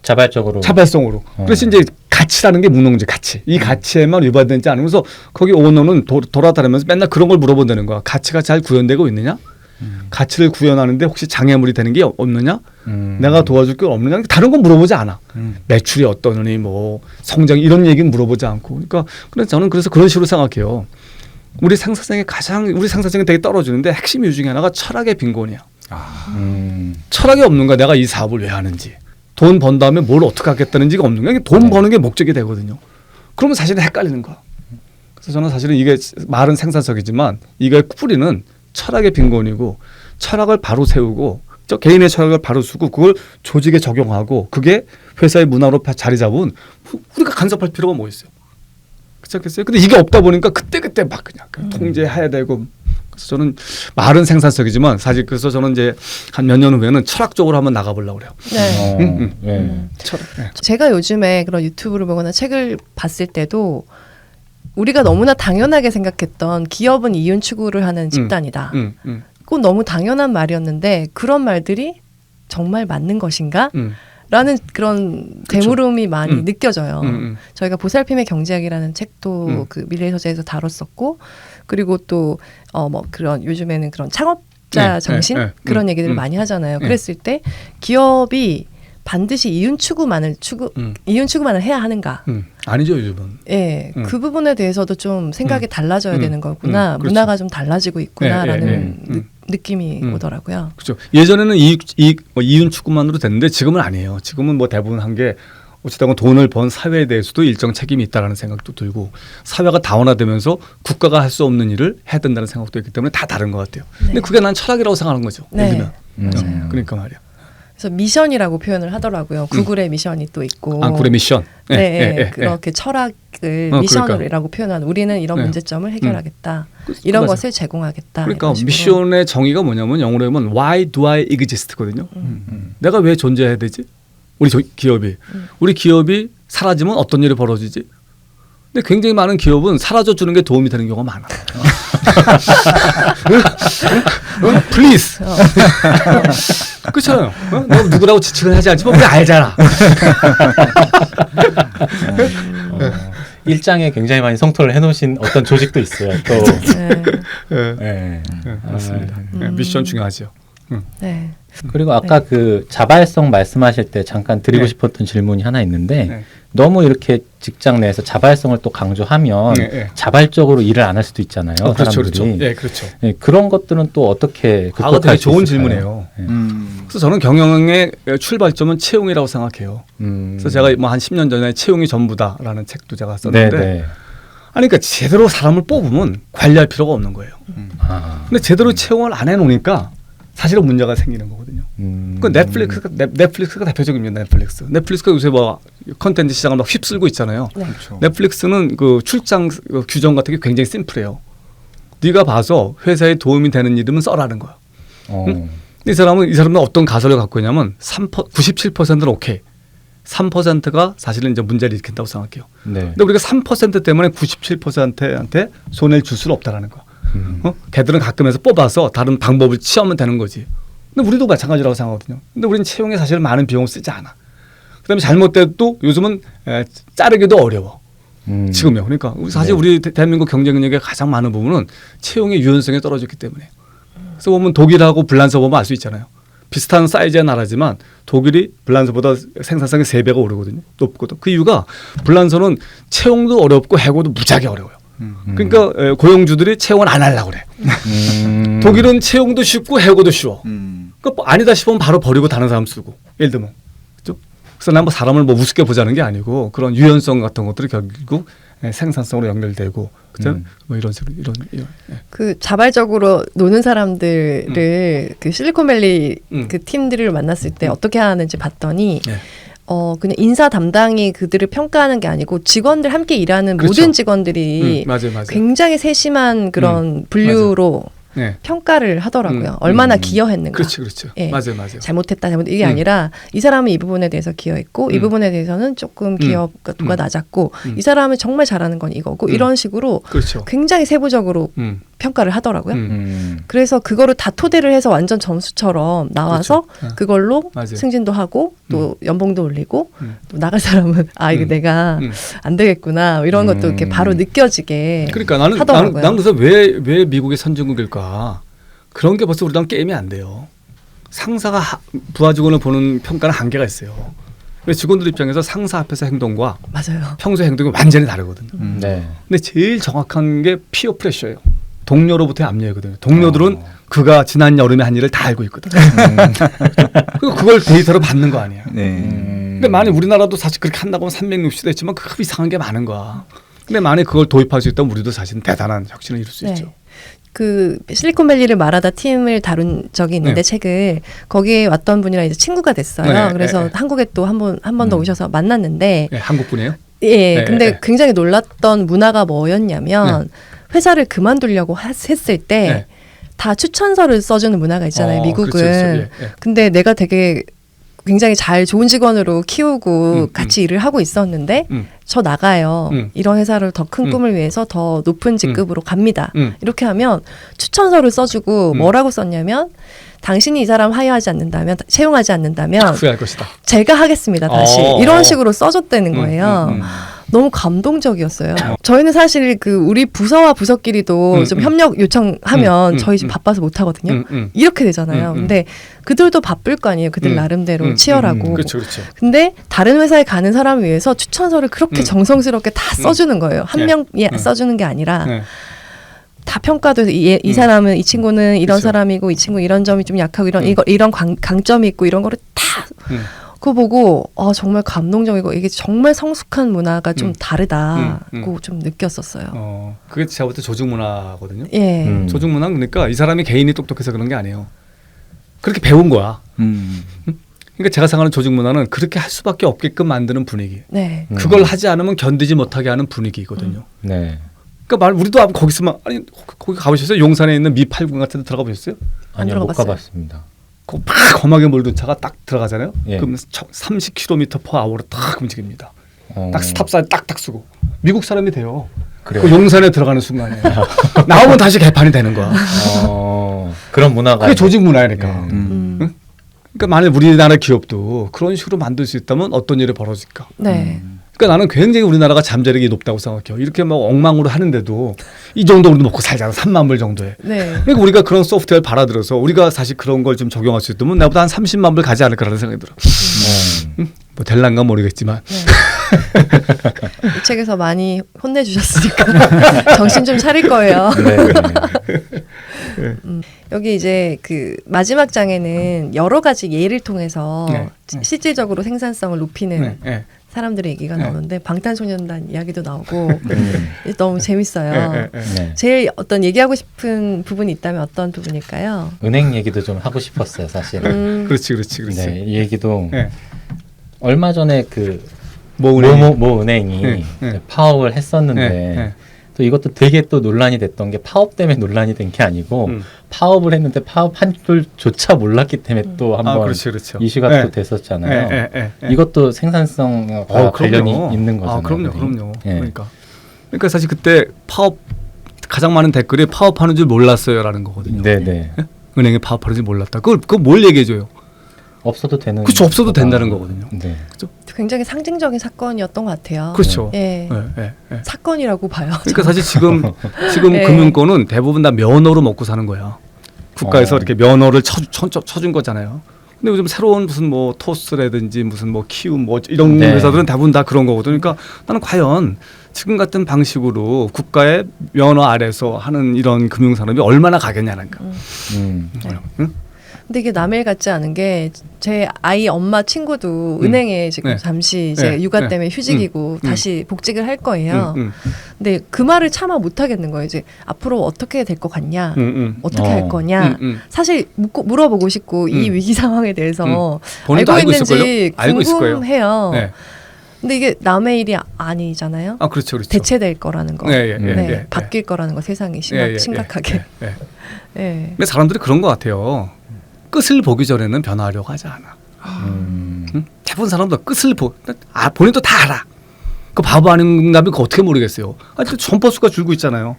자발성으로. 그래서 이제 가치라는 게 무능지 가치. 이 가치에만 위반되지 않으면서 거기 오너는 돌아다니면서 맨날 그런 걸 물어본다는 거야. 가치가 잘 구현되고 있느냐? 가치를 구현하는데 혹시 장애물이 되는 게 없느냐? 내가 도와줄 게 없느냐? 다른 건 물어보지 않아. 매출이 어떠느니 뭐 성장 이런 얘기는 물어보지 않고. 그래서 저는 그런 식으로 생각해요. 우리 상사성이 되게 떨어지는데 핵심 이유 중에 하나가 철학의 빈곤이야. 철학이 없는 거야. 내가 이 사업을 왜 하는지. 돈 번 다음에 뭘 어떻게 하겠다는지가 없는 거야. 돈 버는 게 목적이 되거든요. 그러면 사실은 헷갈리는 거야. 그래서 저는 사실은 이게 말은 생산적이지만 이거의 뿌리는 철학의 빈곤이고 철학을 바로 세우고 개인의 철학을 바로 쓰고 그걸 조직에 적용하고 그게 회사의 문화로 자리 잡은 우리가 간섭할 필요가 뭐 있어요. 그렇지 않겠어요? 근데 이게 없다 보니까 그때 막 그냥 통제해야 되고 그래서 저는 말은 생산적이지만 사실 그래서 저는 이제 한 몇 년 후에는 철학적으로 한번 나가보려고 그래요. 네. 철학. 네. 제가 요즘에 그런 유튜브를 보거나 책을 봤을 때도 우리가 너무나 당연하게 생각했던 기업은 이윤 추구를 하는 집단이다. 그건 너무 당연한 말이었는데 그런 말들이 정말 맞는 것인가? 라는 그런 되물음이 많이 느껴져요. 저희가 보살핌의 경제학이라는 책도 그 미래의 서재에서 다뤘었고, 그리고 또 뭐 그런 요즘에는 그런 창업자 정신 그런 얘기들을 많이 하잖아요. 그랬을 때 기업이 반드시 이윤 추구만을 해야 하는가? 아니죠, 요즘은. 예, 그 부분에 대해서도 좀 생각이 달라져야 되는 거구나. 그렇죠. 문화가 좀 달라지고 있구나라는 느낌이 오더라고요. 그렇죠. 예전에는 이윤 추구만으로 됐는데 지금은 아니에요. 지금은 뭐 대부분 한 게 어쨌든 돈을 번 사회에 대해서도 일정 책임이 있다라는 생각도 들고, 사회가 다원화되면서 국가가 할 수 없는 일을 해야 된다는 생각도 있기 때문에 다 다른 것 같아요. 근데 그게 난 철학이라고 생각하는 거죠. 네. 맞아요. 그러니까 말이야. 그래서 미션이라고 표현을 하더라고요. 구글의 미션이 또 있고. 구글의 미션. 그렇게 철학을 그러니까. 미션이라고 표현한, 우리는 이런 문제점을 해결하겠다. 맞아요. 이런 것을 제공하겠다. 그러니까 미션의 정의가 뭐냐면 영어로 하면 Why do I exist거든요. 내가 왜 존재해야 되지? 우리 기업이 사라지면 어떤 일이 벌어지지? 근데 굉장히 많은 기업은 사라져 주는 게 도움이 되는 경우가 많아. Please. 그렇잖아요. 너 누구라고 지칭을 하지 않지만 우리 알잖아. 일장에 굉장히 많이 성토를 해놓으신 어떤 조직도 있어요. 또. 맞습니다. 미션 중요하죠. 네. 그리고 아까 그 자발성 말씀하실 때 잠깐 드리고 싶었던 질문이 하나 있는데 너무 이렇게 직장 내에서 자발성을 또 강조하면 자발적으로 일을 안 할 수도 있잖아요. 그렇죠, 사람들이. 그렇죠. 그렇죠. 그런 것들은 또 어떻게 극복할 되게 수 좋은 있을까요? 질문이에요. 그래서 저는 경영의 출발점은 채용이라고 생각해요. 그래서 제가 뭐 한 10년 전에 채용이 전부다라는 책도 제가 썼는데, 아니 그러니까 제대로 사람을 뽑으면 관리할 필요가 없는 거예요. 근데 제대로 채용을 안 해놓으니까 사실은 문제가 생기는 거거든요. 그 넷플릭스가 대표적입니다. 넷플릭스가 요새 뭐 컨텐츠 시장을 막 휩쓸고 있잖아요. 그렇죠. 넷플릭스는 그 출장 규정 같은 게 굉장히 심플해요. 네가 봐서 회사에 도움이 되는 이름은 써라는 거야. 이 사람은 어떤 가설을 갖고 있냐면 97%는 오케이. 3%가 사실은 이제 문제를 일으킨다고 생각해요. 근데 우리가 3% 때문에 97%한테 손해를 줄 수는 없다라는 거야. 걔들은 가끔 해서 뽑아서 다른 방법을 취하면 되는 거지. 근데 우리도 마찬가지라고 생각하거든요. 근데 우리는 채용에 사실 많은 비용을 쓰지 않아. 그다음에 잘못돼도 요즘은 자르기도 어려워. 지금요. 그러니까 사실 우리 대한민국 경쟁력의 가장 많은 부분은 채용의 유연성이 떨어졌기 때문에. 그래서 보면 독일하고 불란서 보면 알 수 있잖아요. 비슷한 사이즈의 나라지만 독일이 불란서보다 생산성이 3배가 오르거든요. 높거든. 그 이유가 불란서는 채용도 어렵고 해고도 무지하게 어려워요. 그러니까 고용주들이 채용을 안 하려고 그래. 독일은 채용도 쉽고 해고도 쉬워. 그러니까 아니다 싶으면 바로 버리고 다른 사람 쓰고. 예를 들면. 그렇죠? 그래서 난 뭐 사람을 뭐 우습게 보자는 게 아니고 그런 유연성 같은 것들이 결국 생산성으로 연결되고, 그죠? 뭐 이런 식으로 이런. 그 자발적으로 노는 사람들을 그 실리콘밸리 그 팀들을 만났을 때 어떻게 하는지 봤더니 그냥 인사 담당이 그들을 평가하는 게 아니고 직원들 함께 일하는 모든 직원들이 맞아요. 굉장히 세심한 그런 분류로 평가를 하더라고요. 얼마나 기여했는가. 그렇죠. 맞아요. 잘못했다, 이게 아니라 이 사람은 이 부분에 대해서 기여했고 이 부분에 대해서는 조금 기여도가 낮았고 이 사람은 정말 잘하는 건 이거고 이런 식으로 굉장히 세부적으로 평가를 하더라고요. 그래서 그거를 다 토대를 해서 완전 점수처럼 나와서 그걸로 승진도 하고 또 연봉도 올리고 또 나갈 사람은 이거 내가 안 되겠구나 이런 것도 이렇게 바로 느껴지게 그러니까 하더라고요. 나는 그래서 왜 미국의 선진국일까? 그런 게 벌써 우리랑 게임이 안 돼요. 상사가 부하 직원을 보는 평가는 한계가 있어요. 직원들 입장에서 상사 앞에서 행동과 맞아요. 평소 행동이 완전히 다르거든요. 근데 제일 정확한 게 피어 프레셔예요. 동료로부터의 압력이거든요. 동료들은 그가 지난 여름에 한 일을 다 알고 있거든. 그리고 그걸 데이터로 받는 거 아니야. 근데 만약 우리나라도 사실 그렇게 한다고 하면 360도 했지만 그 이상한 게 많은 거야. 근데 만약 그걸 도입할 수 있다면 우리도 사실은 대단한 혁신을 이룰 수 있죠. 그 실리콘밸리를 말하다 팀을 다룬 적이 있는데 책을 거기에 왔던 분이랑 이제 친구가 됐어요. 그래서 한국에 또 한 번 더 오셔서 만났는데 한국 분이에요? 근데 굉장히 놀랐던 문화가 뭐였냐면 회사를 그만두려고 했을 때 다 추천서를 써주는 문화가 있잖아요. 미국은. 근데 내가 되게 굉장히 잘 좋은 직원으로 키우고 같이 일을 하고 있었는데 저 나가요. 이런 회사를 더 큰 꿈을 위해서 더 높은 직급으로 갑니다. 이렇게 하면 추천서를 써주고 뭐라고 썼냐면 당신이 이 사람 하여하지 않는다면 채용하지 않는다면 후회할 것이다. 제가 하겠습니다. 다시 이런 식으로 써줬다는 거예요. 너무 감동적이었어요. 저희는 사실 그 우리 부서와 부서끼리도 좀 협력 요청하면 저희 집 바빠서 못 하거든요. 이렇게 되잖아요. 근데 그들도 바쁠 거 아니에요. 그들 나름대로 치열하고. 그렇죠, 그렇죠. 근데 다른 회사에 가는 사람을 위해서 추천서를 그렇게 정성스럽게 다 써주는 거예요. 한 명이 써주는 게 아니라. 다 평가돼서 이 사람은 이 친구는 이런 그쵸. 사람이고 이 친구 이런 점이 좀 약하고 이런 강점이 있고 이런 거를 다 그거 보고 정말 감동적이고 이게 정말 성숙한 문화가 좀 다르다고 좀 느꼈었어요. 그게 제가 볼 때 조직 문화거든요. 예. 조직 문화는 그러니까 이 사람이 개인이 똑똑해서 그런 게 아니에요. 그렇게 배운 거야. 그러니까 제가 생각하는 조직 문화는 그렇게 할 수밖에 없게끔 만드는 분위기. 네. 그걸 하지 않으면 견디지 못하게 하는 분위기거든요. 네. 그러니까 우리도 거기서만 아니 거기 가보셨어요? 용산에 있는 미8군 같은 데 들어가 보셨어요? 아니요, 못 들어가봤어요. 가봤습니다. 그 막 검하게 몰든 차가 딱 들어가잖아요. 예. 그럼 30km/h로 딱 움직입니다. 딱 스탑사인 딱딱 쓰고 미국 사람이 돼요. 그래요? 그 용산에 들어가는 순간에 나오면 다시 개판이 되는 거야. 그런 문화가 그게 조직 문화니까. 음. 응? 그러니까 만약 우리나라 기업도 그런 식으로 만들 수 있다면 어떤 일이 벌어질까? 네. 그러니까 나는 굉장히 우리나라가 잠재력이 높다고 생각해요. 이렇게 막 엉망으로 하는데도 이 정도 우리도 먹고 살잖아. 3만 불 정도에. 네. 그러니까 우리가 그런 소프트웨어를 받아들여서 우리가 사실 그런 걸 좀 적용할 수 있다면 나보다 한 30만 불 가지 않을까라는 생각이 들어. 뭐 될란가 모르겠지만. 네. 이 책에서 많이 혼내주셨으니까 정신 좀 차릴 거예요. 네. 여기 이제 그 마지막 장에는 여러 가지 예를 통해서 네. 실질적으로 생산성을 높이는 네. 네. 사람들의 얘기가 네. 나오는데 방탄소년단 이야기도 나오고 너무 재밌어요. 네. 네. 네. 제일 어떤 얘기하고 싶은 부분이 있다면 어떤 부분일까요? 은행 얘기도 좀 하고 싶었어요, 사실. 그렇지. 네, 이 얘기도 네. 얼마 전에 그 모 은행이 네, 네. 파업을 했었는데 네. 또 이것도 되게 또 논란이 됐던 게 파업 때문에 논란이 된 게 아니고 파업을 했는데 파업한 줄조차 몰랐기 때문에 또 한번 그렇죠. 이슈가 네. 또 됐었잖아요. 네. 이것도 생산성과 관련이 그럼요. 있는 거잖아요. 그럼요. 네. 그러니까 사실 그때 파업 가장 많은 댓글이 파업하는 줄 몰랐어요라는 거거든요. 네네. 은행에 파업하는 줄 몰랐다. 그걸 뭘 얘기해줘요? 없어도 되는. 그렇죠. 없어도 된다는 거거든요. 네. 굉장히 상징적인 사건이었던 것 같아요. 그렇죠. 예. 네. 사건이라고 봐요. 그러니까 사실 지금 네. 금융권은 대부분 다 면허로 먹고 사는 거야. 국가에서 이렇게 면허를 쳐준 거잖아요. 근데 요즘 새로운 무슨 뭐 토스라든지 무슨 뭐 키움 뭐 이런 네. 회사들은 대부분 다 그런 거거든요. 그러니까 나는 과연 지금 같은 방식으로 국가의 면허 아래서 하는 이런 금융산업이 얼마나 가겠냐는 거. 응? 근데 이게 남일 같지 않은 게 제 아이 엄마 친구도 은행에 지금 네. 잠시 이제 네. 육아 네. 때문에 휴직이고 다시 복직을 할 거예요. 응. 근데 그 말을 차마 못 하겠는 거예요. 이제 앞으로 어떻게 될 것 같냐, 어떻게 할 거냐. 사실 물어보고 싶고 이 위기 상황에 대해서 본인도 알고 알고 있는지 알고 있을 거예요. 궁금해요. 네. 근데 이게 남의 일이 아니잖아요. 그렇죠. 대체될 거라는 거, 예. 바뀔 거라는 거 세상이 심각하게. 예. 예. 근데 사람들이 그런 것 같아요. 끝을 보기 전에는 변화하려고 하지 않아. 응? 대부분 사람도 끝을 본인도 다 알아. 그 바보 아닌가면 그거 어떻게 모르겠어요. 또 점포수가 줄고 있잖아요.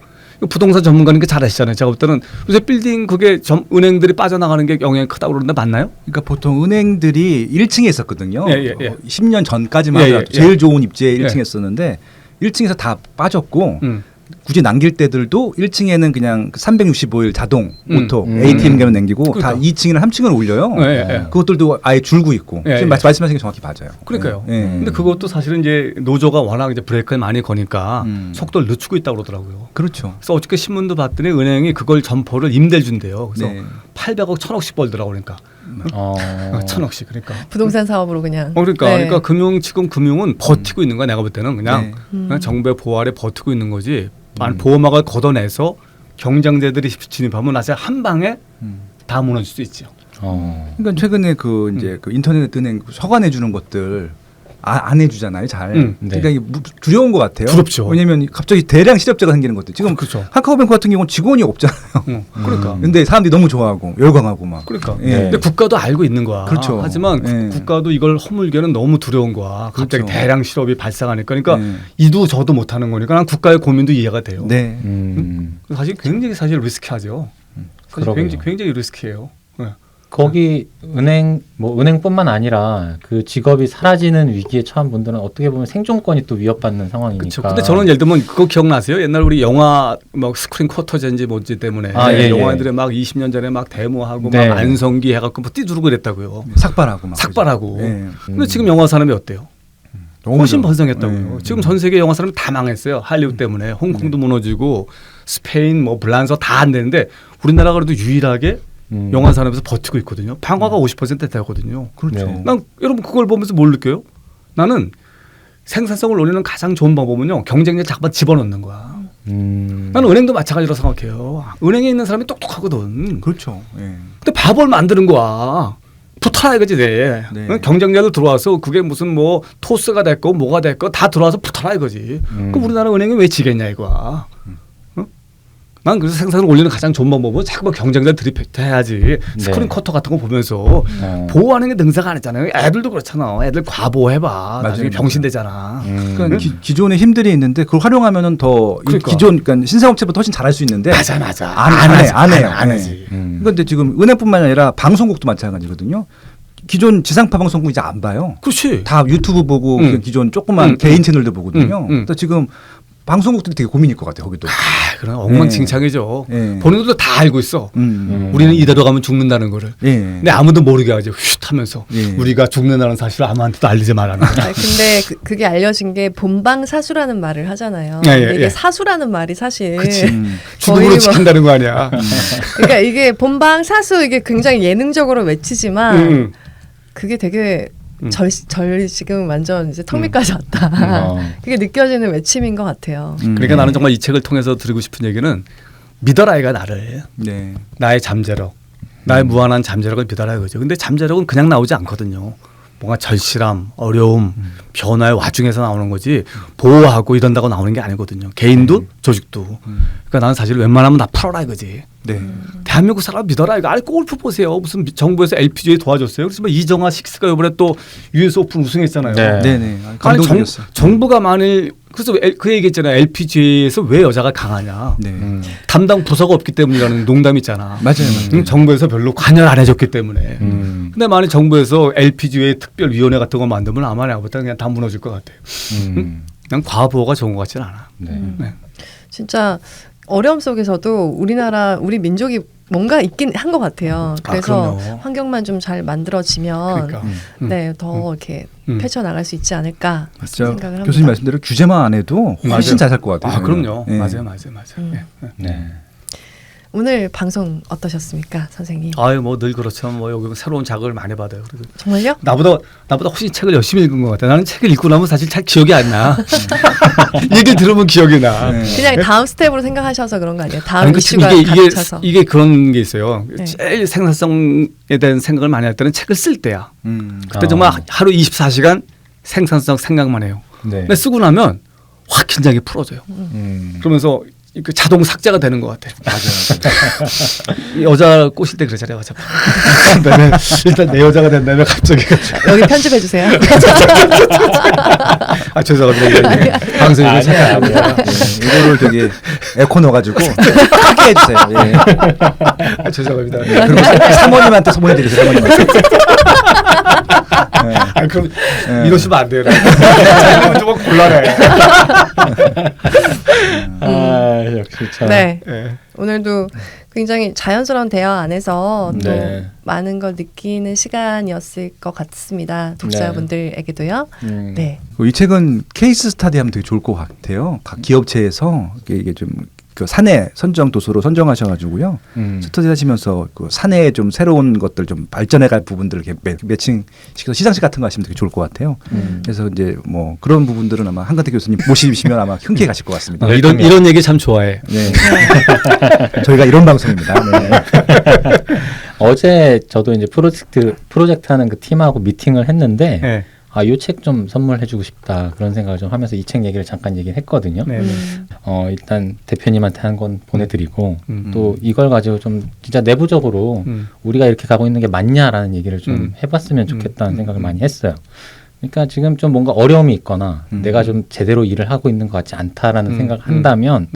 부동산 전문가니까 잘 아시잖아요. 제가 볼 때는 요새 빌딩 그게 은행들이 빠져나가는 게 영향이 크다고 그러는데 맞나요? 그러니까 보통 은행들이 1층에 있었거든요. 예. 10년 전까지만 하더라도 제일 좋은 입지에 1층에 있었는데 1층에서 다 빠졌고 굳이 남길 때들도 1층에는 그냥 365일 자동 오토 ATM 가면 남기고 다 2층이나 3층을 올려요. 그것들도 아예 줄고 있고 지금 말씀하신 게 정확히 맞아요. 그러니까요. 근데 그것도 사실은 이제 노조가 워낙 이제 브레이크를 많이 거니까 속도를 늦추고 있다고 그러더라고요. 그렇죠. 그래서 어저께 신문도 봤더니 은행이 그걸 점포를 임대를 준대요. 그래서 네. 800억 1000억씩 벌더라고 그러니까. 1000억씩 그러니까. 부동산 사업으로 그냥. 그러니까 지금 금융은 버티고 있는 거야. 내가 볼 때는 그냥 정부의 보호 아래 버티고 있는 거지. 보호막을 걷어내서 경쟁자들이 진입하면 사실 한 방에 다 무너질 수 있죠. 그러니까 최근에 이제 그 인터넷 은행 서관해 주는 것들 안 해주잖아요, 잘. 네. 그러니까 이게 두려운 것 같아요. 두렵죠. 왜냐하면 갑자기 대량 실업자가 생기는 것들. 지금 그렇죠. 카카오뱅크 같은 경우는 직원이 없잖아요. 그러니까. 근데 사람들이 너무 좋아하고 열광하고 막. 그러니까. 예. 근데 국가도 알고 있는 거야. 그렇죠. 하지만 예. 국가도 이걸 허물기에는 너무 두려운 거야. 갑자기 그렇죠. 대량 실업이 발생하니까. 그러니까 예. 이도 저도 못하는 거니까 난 국가의 고민도 이해가 돼요. 네. 사실 굉장히 사실 리스키하죠. 사실 그러게요. 굉장히 리스키해요. 네. 거기 은행뿐만 아니라 그 직업이 사라지는 위기에 처한 분들은 어떻게 보면 생존권이 또 위협받는 상황이니까. 그렇죠. 근데 저는 예를 들면 그거 기억나세요? 옛날 우리 영화 뭐 스크린 쿼터제인지 뭔지 때문에 영화들에 막 20년 전에 막 데모하고 네. 막 안성기 해갖고 뭐 띠두르고 그랬다고요. 삭발하고 막. 삭발하고. 예. 근데 지금 영화 산업이 어때요? 너무 훨씬 좋아. 번성했다고요. 예. 지금 전 세계 영화 산업이 다 망했어요. 할리우드 때문에 홍콩도 무너지고 스페인 뭐 불란서 다 안 되는데 우리나라가 그래도 유일하게 영화 산업에서 버티고 있거든요. 평화가 50% 되거든요. 그렇죠. 네. 난 여러분 그걸 보면서 뭘 느껴요? 나는 생산성을 올리는 가장 좋은 방법은요. 경쟁력 잠깐 집어넣는 거야. 나는 은행도 마찬가지로 생각해요. 은행에 있는 사람이 똑똑하거든. 그렇죠. 예. 근데 바보를 만드는 거야. 붙어라 이거지. 네. 경쟁자들 들어와서 그게 무슨 뭐 토스가 됐고 뭐가 됐고 다 들어와서 붙어라 이거지. 그럼 우리나라 은행이 왜 지겠냐 이거야. 난 그래서 생산을 올리는 가장 좋은 방법은 자꾸 경쟁자 드립해야지. 스크린 커터 같은 거 보면서 보호하는 게 능사가 아니잖아요. 애들도 그렇잖아. 애들 과보해봐. 나중에 병신 되잖아. 그러니까 기존에 힘들이 있는데 그걸 활용하면은 더 그러니까. 기존 그러니까 신생업체보다 훨씬 잘할 수 있는데 맞아. 안 해요. 안 하지. 그런데 지금 은행뿐만 아니라 방송국도 마찬가지거든요. 기존 지상파 방송국 이제 안 봐요. 그렇지. 다 유튜브 보고 기존 조그만 개인 채널들 보거든요. 그래서 지금 방송국들이 되게 고민일 것 같아요. 거기도. 그런 엉망진창이죠. 본인들도 다 알고 있어. 우리는 이대로 가면 죽는다는 거를. 근데 아무도 모르게 하죠. 휙 하면서 우리가 죽는다는 사실을 아무한테도 알리지 말라는 거야. 근데 그게 알려진 게 본방사수라는 말을 하잖아요. 근데 이게 사수라는 말이 사실 죽음으로 지킨다는 거 아니야. 그러니까 이게 본방사수 이게 굉장히 예능적으로 외치지만 그게 되게 지금 완전 이제 턱 밑까지 왔다. 그게 느껴지는 외침인 것 같아요. 그러니까 나는 정말 이 책을 통해서 드리고 싶은 얘기는 믿어라 이가 나를. 나의 잠재력, 나의 무한한 잠재력을 믿어라 이거죠. 근데 잠재력은 그냥 나오지 않거든요. 뭔가 절실함, 어려움, 변화의 와중에서 나오는 거지 보호하고 이런다고 나오는 게 아니거든요. 개인도 조직도. 그러니까 나는 사실 웬만하면 다 풀어라 이거지. 대한민국 사람 믿어라 이거. 아니 골프 보세요. 무슨 정부에서 LPGA 도와줬어요. 그래서 이정아 식스가 이번에 또 US 오픈 우승했잖아요. 감동적이었어요. 정부가 만일 그래서 그 얘기했잖아요. LPGA에서 왜 여자가 강하냐. 담당 부서가 없기 때문이라는 농담이 있잖아. 맞아요. 정부에서 별로 관여를 안 해줬기 때문에. 근데 만약 정부에서 LPGA 특별위원회 같은 거 만들면 아마 내가 볼 때 그냥 다 무너질 것 같아요. 그냥 과보호가 좋은 것 같지는 않아. 진짜 어려움 속에서도 우리 민족이 뭔가 있긴 한 것 같아요. 그래서 환경만 좀 잘 만들어지면 더 이렇게 펼쳐나갈 수 있지 않을까 생각을 합니다. 교수님 말씀대로 규제만 안 해도 훨씬 잘 살 것 같아요. 그럼요. 맞아요. 오늘 방송 어떠셨습니까, 선생님? 뭐 늘 그렇죠. 뭐 여기 새로운 자극을 많이 받아요. 그래서 정말요? 나보다 훨씬 책을 열심히 읽은 것 같아. 나는 책을 읽고 나면 사실 잘 기억이 안 나. 얘기 들으면 기억이 나. 그냥 다음 스텝으로 생각하셔서 그런 거 아니에요? 다음 이슈가 갇혀서. 이게 그런 게 있어요. 제일 생산성에 대한 생각을 많이 할 때는 책을 쓸 때야. 그때 정말 하루 24시간 생산성 생각만 해요. 근데 쓰고 나면 확 긴장이 풀어져요. 그러면서 그 자동 삭제가 되는 것 같아. 맞아요. 여자 꼬실 때 그러잖아요. 일단 내 여자가 된다면 갑자기 여기 편집해 주세요. 죄송합니다. 방송이고 생각합니다. 이거를 되게 에코 넣어가지고 크게 해주세요. 죄송합니다. 그리고 사모님한테 소문해드리세요. 사모님한테. 그럼 이러시면 안 돼요. 자기는 좀 곤란해. 역시 참. 오늘도 굉장히 자연스러운 대화 안에서 또 많은 걸 느끼는 시간이었을 것 같습니다. 독자분들에게도요. 이 책은 케이스 스타디하면 되게 좋을 것 같아요. 각 기업체에서 이게 좀 그 사내 선정 도서로 선정하셔가지고요. 스터디 하시면서 그 사내에 좀 새로운 것들 좀 발전해갈 부분들을 이렇게 매칭시켜서 시상식 같은 거 하시면 되게 좋을 것 같아요. 그래서 이제 뭐 그런 부분들은 아마 한가태 교수님 모시시면 아마 흔쾌히 가실 것 같습니다. 이런 얘기 참 좋아해. 저희가 이런 방송입니다. 어제 저도 이제 프로젝트 하는 그 팀하고 미팅을 했는데 이 책 좀 선물해주고 싶다 그런 생각을 좀 하면서 이 책 얘기를 잠깐 얘기를 했거든요. 네. 일단 대표님한테 한 권 보내드리고 또 이걸 가지고 좀 진짜 내부적으로 우리가 이렇게 가고 있는 게 맞냐라는 얘기를 좀 해봤으면 좋겠다는 생각을 많이 했어요. 그러니까 지금 좀 뭔가 어려움이 있거나 내가 좀 제대로 일을 하고 있는 것 같지 않다라는 생각을 한다면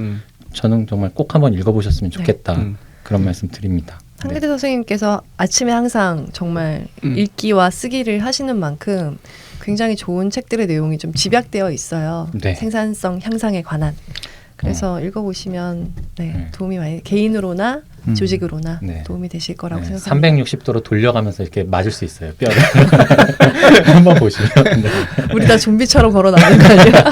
저는 정말 꼭 한번 읽어보셨으면 좋겠다. 그런 말씀 드립니다. 한글대 선생님께서 아침에 항상 정말 읽기와 쓰기를 하시는 만큼 굉장히 좋은 책들의 내용이 좀 집약되어 있어요. 네. 생산성 향상에 관한. 그래서 읽어보시면 도움이 많이 개인으로나 조직으로나 도움이 되실 거라고 생각합니다. 360도로 돌려가면서 이렇게 맞을 수 있어요. 뼈를. 한번 보시면. 우리 다 좀비처럼 걸어 나가는 거 아니야?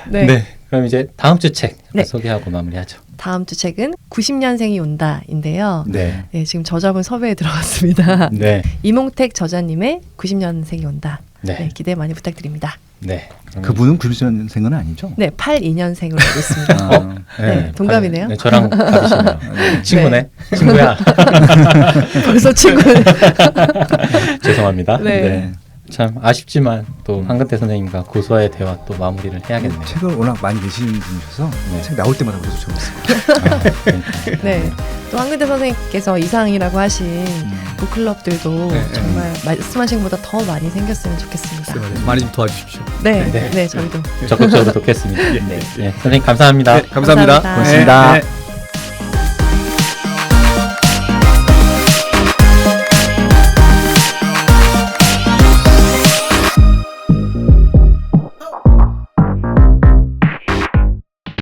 네. 그럼 이제 다음 주 책 소개하고 마무리하죠. 다음 주 책은 90년생이 온다인데요. 네. 지금 저작은 섭외에 들어갔습니다. 네. 이몽택 저자님의 90년생이 온다. 네. 기대 많이 부탁드립니다. 네. 그분은 90년생은 아니죠? 네, 82년생으로 알고 있습니다. 네, 동갑이네요. 네, 저랑 같으시네요. 친구네. 친구야. 벌써 친구네. 죄송합니다. 네. 참 아쉽지만 또 한근태 선생님과 고소와의 대화 또 마무리를 해야겠네요. 책을 워낙 많이 내시는 분이셔서 책 나올 때마다 그래도 좋았어요. 네. 또 한근태 선생님께서 이상이라고 하신 북클럽들도 정말 말씀하신 것보다 더 많이 생겼으면 좋겠습니다. 많이 좀 도와주십시오. 네, 저희도 적극적으로 돕겠습니다. 네, 선생님 감사합니다. 감사합니다. 고맙습니다. 고맙습니다.